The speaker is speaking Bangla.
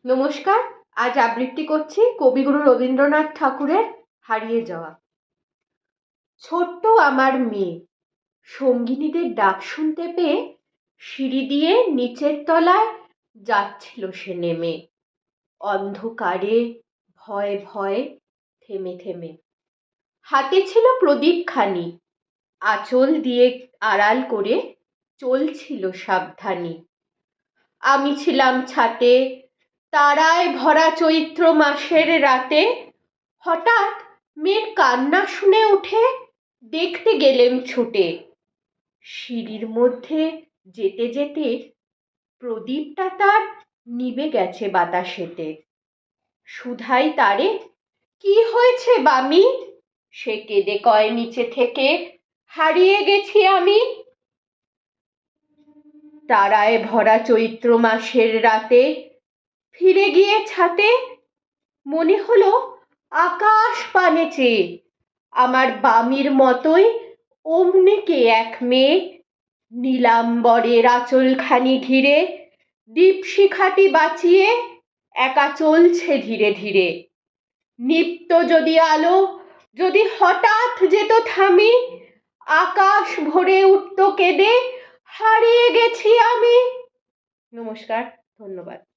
নমস্কার। আজ আবৃত্তি করছি কবিগুরু রবীন্দ্রনাথ ঠাকুরের হারিয়ে যাওয়া। ছোট্ট আমার মেয়ে সঙ্গিনীদের ডাক শুনতে পেয়ে সিঁড়ি দিয়ে নিচের তলায় যাচ্ছিল সে নেমে, অন্ধকারে ভয়ে ভয়ে থেমে থেমে। হাতে ছিল প্রদীপখানি, আঁচল দিয়ে আড়াল করে চলছিল সাবধানী। আমি ছিলাম ছাতে, তারায় ভরা চৈত্র মাসের রাতে। হঠাৎ মেয়ের কান্না শুনে উঠে দেখতে গেলেম ছুটে। সিঁড়ির মধ্যে যেতে যেতে প্রদীপটা তার নিভে গেছে বাতাসেতে। সুধাই তারে, কি হয়েছে বামি? সে কেঁদে কয় নিচে থেকে, হারিয়ে গেছি আমি। তারায় ভরা চৈত্র মাসের রাতে ফিরে গিয়ে ছাতে মনে হলো আকাশ পানে চেয়ে আমার বামির মতোই অমনি কে এক মেয়ে নীলাম্বরের আঁচলখানি ঘিরে দীপশিখাটি বাঁচিয়ে একা চলছে ধীরে ধীরে। নিপ্ত যদি আলো যদি হঠাৎ যেত থামি, আকাশ ভরে উঠত কেঁদে, হারিয়ে গেছি আমি। নমস্কার, ধন্যবাদ।